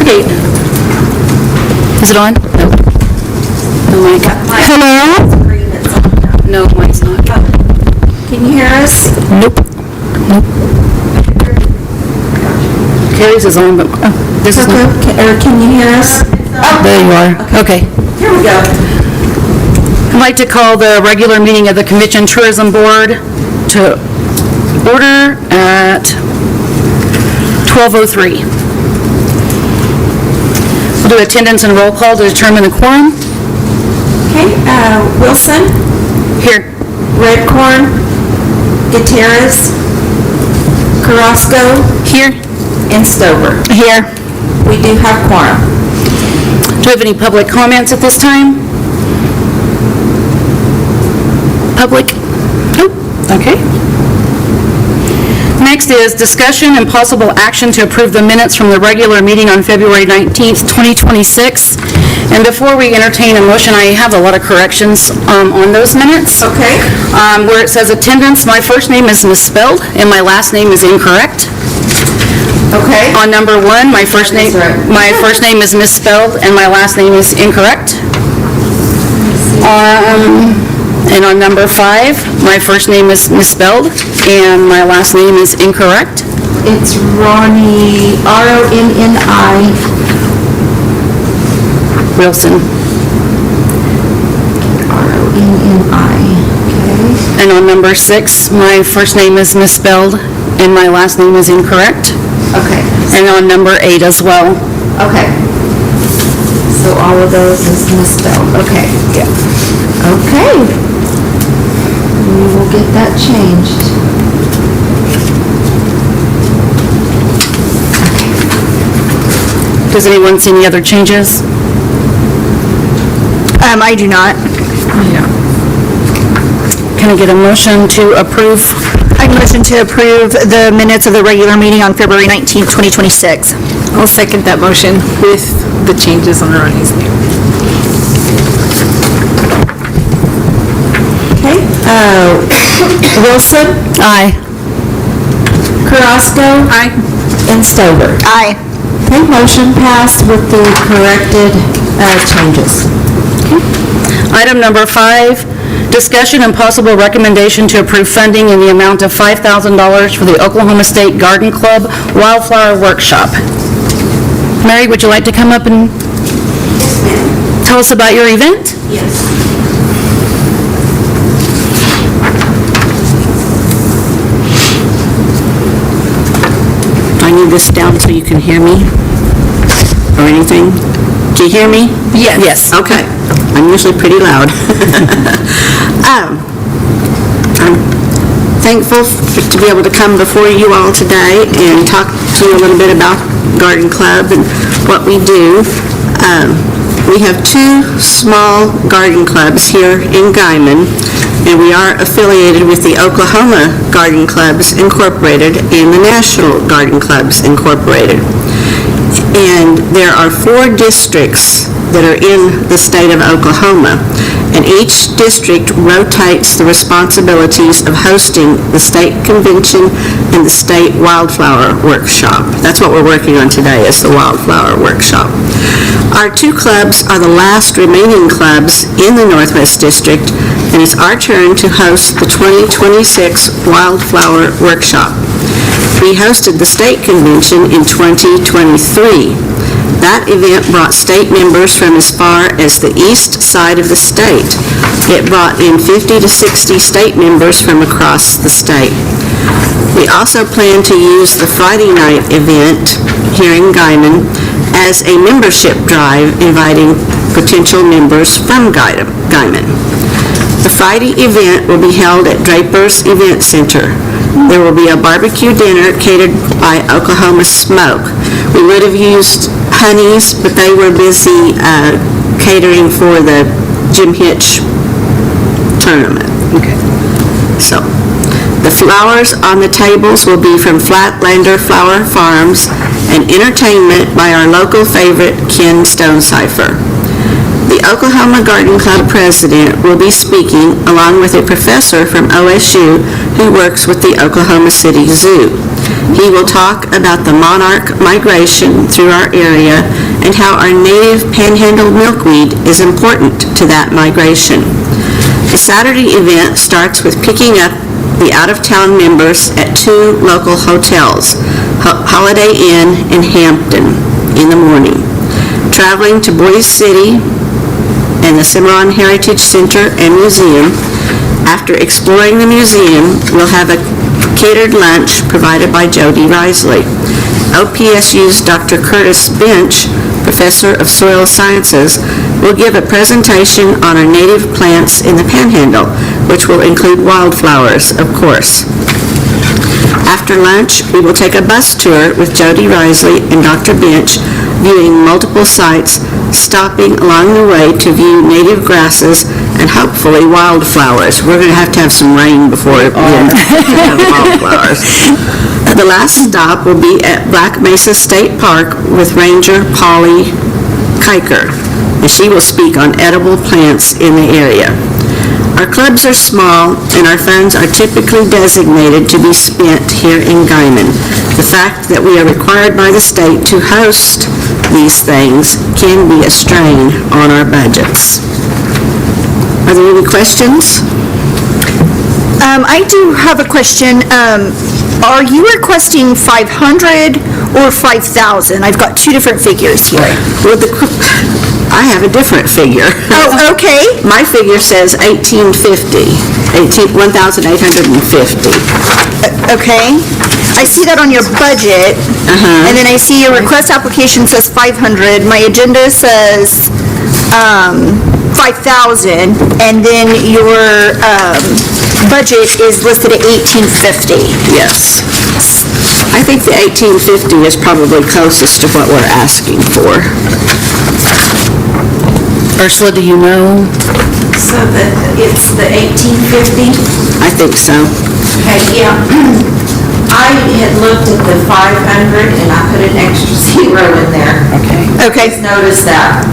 Okay. Is it on? No. Oh my God. Hello? No, mine's not. Can you hear us? Nope. Carrie's is on, but this is not. Or can you hear us? There you are. Okay. Here we go. I'd like to call the regular meeting of the Convention Tourism Board to order at 12:03. We'll do attendance and roll call to determine the quorum. Okay, Wilson, Here. Redcorn, Gutierrez, Carrasco, Here. and Stover. Here. We do have quorum. Do we have any public comments at this time? Public? Nope. Okay. Next is discussion and possible action to approve the minutes from the regular meeting on February 19th, 2026. And before we entertain a motion, I have a lot of corrections on those minutes. Okay. Where it says attendance, my first name is misspelled and my last name is incorrect. Okay. On number 1, my first name is misspelled and my last name is incorrect. And on number 5, my first name is misspelled and my last name is incorrect. It's Ronnie, Ronni. Wilson. Ronni. Okay. And on number 6, my first name is misspelled and my last name is incorrect. Okay. And on number 8 as well. Okay. So all of those is misspelled. Okay. Yeah. Okay. We will get that changed. Does anyone see any other changes? I do not. Can I get a motion to approve? I motion to approve the minutes of the regular meeting on February 19th, 2026. I'll second that motion with the changes on Ronnie's name. Okay. Wilson, Aye. Carrasco, Aye. and Stover. Aye. Okay, motion passed with the corrected changes. Item number 5, discussion and possible recommendation to approve funding in the amount of $5,000 for the Oklahoma State Garden Club Wildflower Workshop. Mary, would you like to come up and tell us about your event? Yes. I need this down so you can hear me or anything. Can you hear me? Yes. Yes, okay. I'm usually pretty loud. I'm thankful to be able to come before you all today and talk to you a little bit about Garden Club and what we do. We have 2 small garden clubs here in Guyman, and we are affiliated with the Oklahoma Garden Clubs Incorporated and the National Garden Clubs Incorporated. And there are 4 districts that are in the state of Oklahoma, and each district rotates the responsibilities of hosting the state convention and the state wildflower workshop. That's what we're working on today, is the wildflower workshop. Our 2 clubs are the last remaining clubs in the Northwest District, and it's our turn to host the 2026 wildflower workshop. We hosted the state convention in 2023. That event brought state members from as far as the east side of the state. It brought in 50 to 60 state members from across the state. We also plan to use the Friday night event here in Guyman as a membership drive, inviting potential members from Guyman. The Friday event will be held at Draper's Event Center. There will be a barbecue dinner catered by Oklahoma Smoke. We would have used Honey's, but they were busy catering for the Jim Hitch tournament. Okay. So, the flowers on the tables will be from Flatlander Flower Farms and entertainment by our local favorite, Ken Stonecipher. The Oklahoma Garden Club president will be speaking along with a professor from OSU who works with the Oklahoma City Zoo. He will talk about the monarch migration through our area and how our native panhandle milkweed is important to that migration. The Saturday event starts with picking up the out-of-town members at two local hotels, Holiday Inn and Hampton, in the morning. Traveling to Boise City and the Cimarron Heritage Center and Museum. After exploring the museum, we'll have a catered lunch provided by Jody Risley. OPSU's Dr. Curtis Bench, Professor of Soil Sciences, will give a presentation on our native plants in the Panhandle, which will include wildflowers, of course. After lunch, we will take a bus tour with Jody Risley and Dr. Bench, viewing multiple sites, stopping along the way to view native grasses and hopefully wildflowers. We're going to have some rain before we have wildflowers. The last stop will be at Black Mesa State Park with Ranger Polly Kiker, and she will speak on edible plants in the area. Our clubs are small, and our funds are typically designated to be spent here in Guyman. The fact that we are required by the state to host these things can be a strain on our budgets. Are there any questions? I do have a question. Are you requesting 500 or 5,000? I've got two different figures here. Well, I have a different figure. Oh, okay. My figure says 1,850. Okay. I see that on your budget, and then I see your request application says 500. My agenda says 5,000, and then your budget is listed at 1,850. Yes. I think the 1,850 is probably closest to what we're asking for. Ursula, do you know? So it's the 1850? I think so. Okay, yeah. I had looked at the 500 and I put an extra zero in there. Okay. Just noticed that.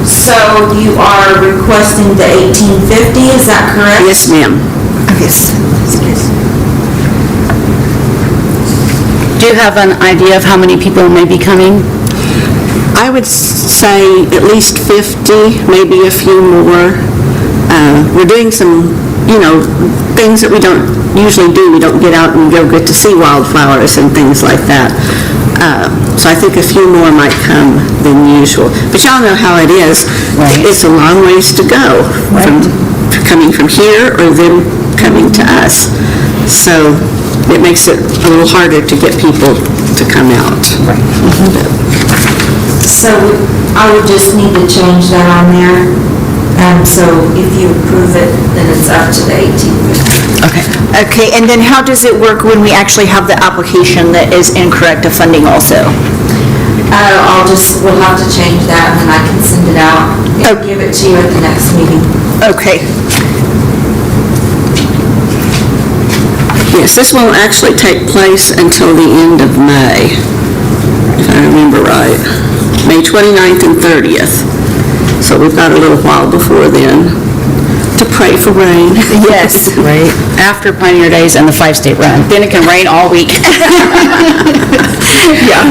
So you are requesting the 1850, is that correct? Yes, ma'am. Do you have an idea of how many people may be coming? I would say at least 50, maybe a few more. We're doing some, things that we don't usually do. We don't get out and go get to see wildflowers and things like that. So I think a few more might come than usual. But y'all know how it is. Right. It's a long ways to go from coming from here or them coming to us. So it makes it a little harder to get people to come out. Right. So I would just need to change that on there. So if you approve it, then it's up to the 1850. Okay. Okay, and then how does it work when we actually have the application that is incorrect of funding also? We'll have to change that and then I can send it out and give it to you at the next meeting. Okay. Yes, this won't actually take place until the end of May, if I remember right. May 29th and 30th. So we've got a little while before then to pray for rain. Yes. Right. After Pioneer Days and the 5-state run. Then it can rain all week. Yeah.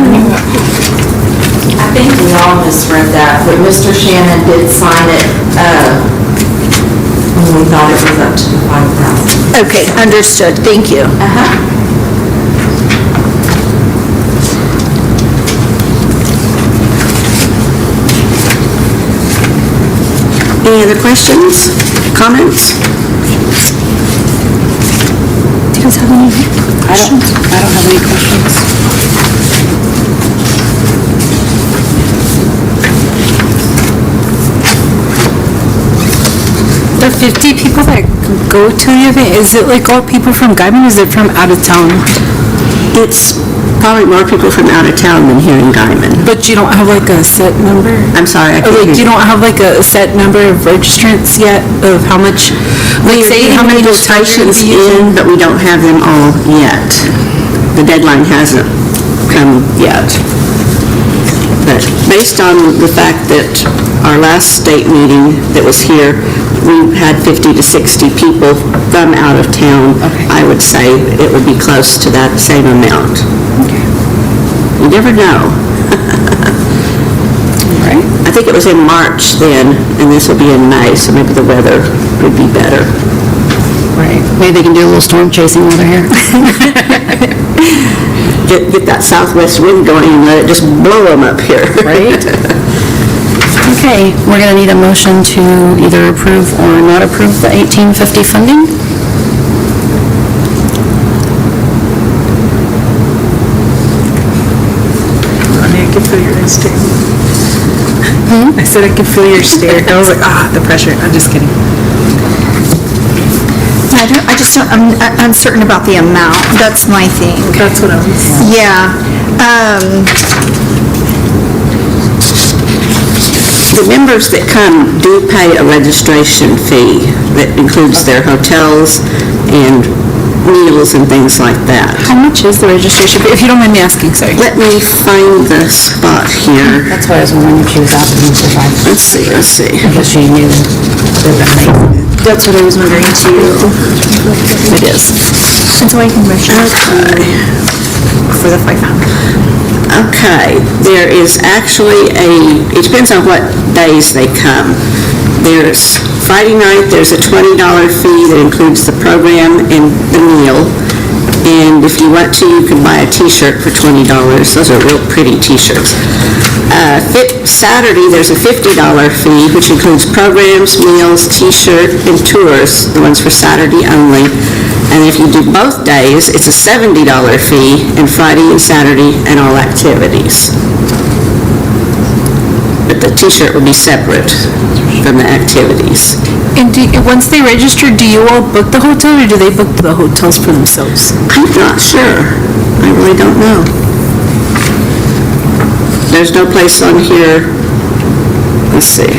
I think we all misread that, but Mr. Shannon did sign it when we thought it was up to the 5,000. Okay, understood. Thank you. Any other questions, comments? Do you guys have any I don't have any questions. The 50 people that go to the event, is it like all people from Guyman, or is it from out of town? It's probably more people from out of town than here in Guyman. But you don't have like a set number? I'm sorry, I Or can't like, hear you don't have like a set number of registrants yet of how much, like say how many registrations registrations in, but we don't have them all yet. The deadline hasn't come yet. But based on the fact that our last state meeting that was here, we had 50 to 60 people from out of town, I would say it would be close to that same amount. You never know. Right. I think it was in March then, and this will be in May, so maybe the weather would be better. Right. Maybe they can do a little storm chasing while they're here. Get that southwest wind going and let it just blow them up here. Right? Okay, we're gonna need a motion to either approve or not approve the 1850 funding. I could feel your stare. I said I could feel your stare. I was like, the pressure. I'm just kidding. I just don't, I'm uncertain about the amount. That's my thing. That's what I was. Yeah. The members that come do pay a registration fee that includes their hotels and meals and things like that. How much is the registration fee? If you don't mind me asking, sorry. Let me find the spot here. That's why I was wondering if she was asking for Let's see. because she knew that they. That's what I was wondering too. It is. And so I can measure for the 500. Okay, there is actually it depends on what days they come. There's Friday night, there's a $20 fee that includes the program and the meal. And if you want to, you can buy a t-shirt for $20. Those are real pretty t-shirts. Saturday, there's a $50 fee, which includes programs, meals, t-shirt, and tours, the ones for Saturday only. And if you do both days, it's a $70 fee, and Friday and Saturday, and all activities. But the t-shirt will be separate from the activities. And once they register, do you all book the hotel or do they book the hotels for themselves? I'm not sure. I really don't know. There's no place on here, let's see,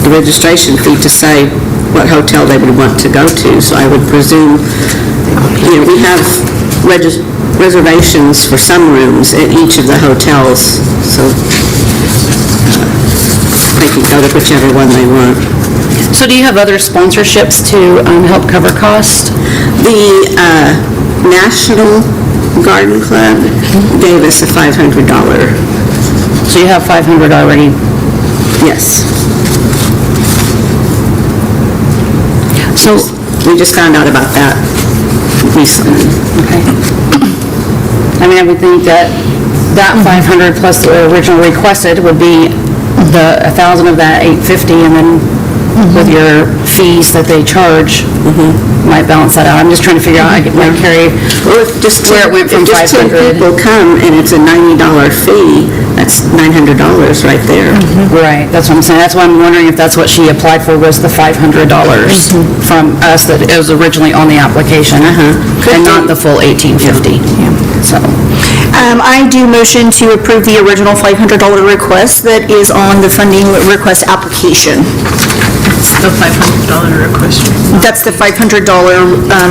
the registration fee to say what hotel they would want to go to, so I would presume, we have reservations for some rooms at each of the hotels, so they can go to whichever one they want. So do you have other sponsorships to help cover cost? The National Garden Club gave us a $500. So you have 500 already. Yes. So we just found out about that recently. Okay. I mean, I would think that 500 plus the original requested would be the 1,000 of that 850, and then with your fees that they charge, might balance that out. I'm just trying to figure out, might carry Well, if just where it went from if just 10 500. people come and it's a $90 fee, that's $900 right there. Right, that's what I'm saying. That's why I'm wondering if that's what she applied for, was the $500 from us that it was originally on the application, and not the full 1850. So, I do motion to approve the original $500 request that is on the funding request application. The $500 request. That's the $500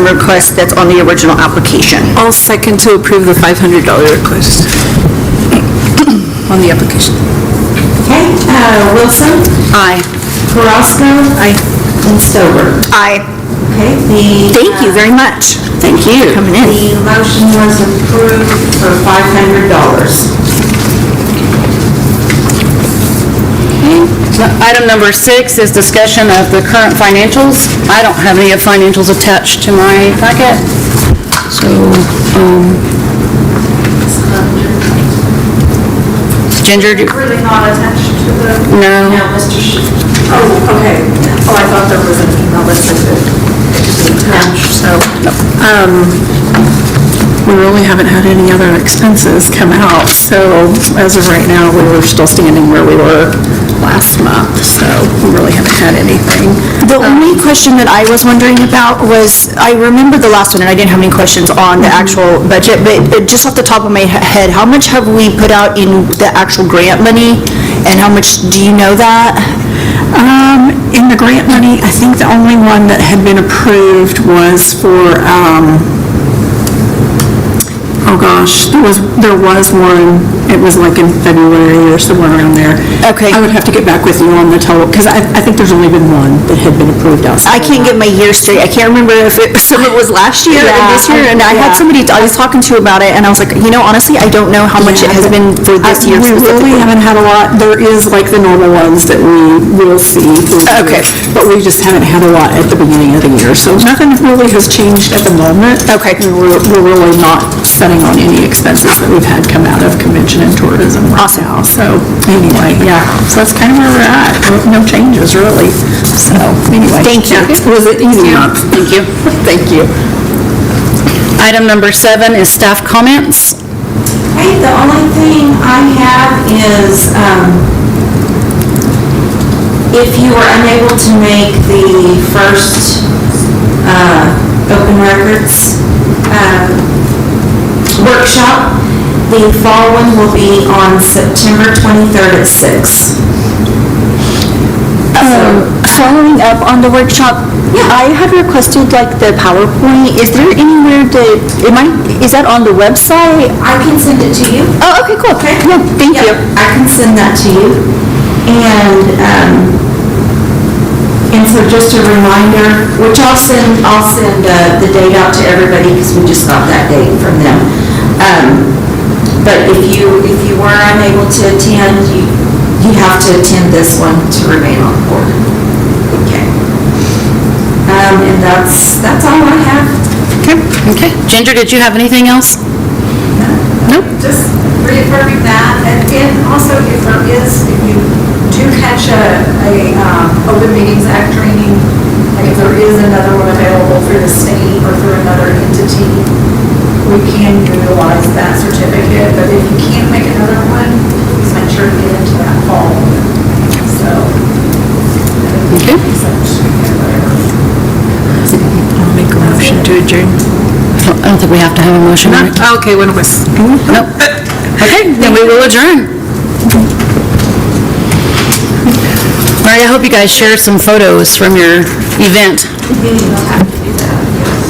request that's on the original application. I'll second to approve the $500 request on the application. Okay, Wilson? aye. Carrasco? Aye. And Stover? Aye. Okay, the... Thank you very much. Thank you. Coming in. The motion was approved for $500. Item number 6 is discussion of the current financials. I don't have any financials attached to my packet, so, Ginger, Really not attached to the... No. No, Mr. Oh, okay. Oh, I thought there was an email that said that it could be attached, so... We really haven't had any other expenses come out, so as of right now, we were still standing where we were last month, so we really haven't had anything. The only question that I was wondering about was, I remember the last one, and I didn't have any questions on the actual budget, but just off the top of my head, how much have we put out in the actual grant money, and how much, do you know that? In the grant money, I think the only one that had been approved was for, oh gosh, there was one, it was like in February or somewhere around there. Okay. I would have to get back with you on the total, because I think there's only been one that had been approved outside. I can't get my year straight. I can't remember if some of it was last year or Yeah, this year, and I had somebody, I was talking to about it, and I was like, honestly, I don't know how much it has been for this year We really specifically. haven't had a lot. There is like the normal ones that we will see. Okay. But we just haven't had a lot at the beginning of the year. So nothing really has changed at the moment. Okay. We're really not spending on any expenses that we've had come out of convention and tourism right now. So anyway, yeah. So that's kind of where we're at. No changes really. So anyway. Thank you. Yeah, it was an easy month. Thank you. Thank you. Item number 7 is staff comments. Okay, the only thing I have is, if you were unable to make the first open records workshop, the fall one will be on September 23rd at 6. Following up on the workshop, I had requested like the PowerPoint. Is there anywhere is that on the website? I can send it to you. Oh, okay, cool. Okay. Yeah, thank you. Yep, I can send that to you. And so just a reminder, which I'll send the date out to everybody because we just got that date from them. But if you were unable to attend, you have to attend this one to remain on board. Okay. And that's all I have. Okay. Ginger, did you have anything else? Nope. Just reaffirming that, and also if you do catch a Open Meetings Act training, and if there is another one available through the state or through another entity, we can utilize that certificate, but if you can't make another one, please make sure to get into that fall. So. Okay. I'll make a motion to adjourn. I don't think we have to have a motion, right? Okay, when it was. Nope. Okay, then we will adjourn. All right, I hope you guys share some photos from your event.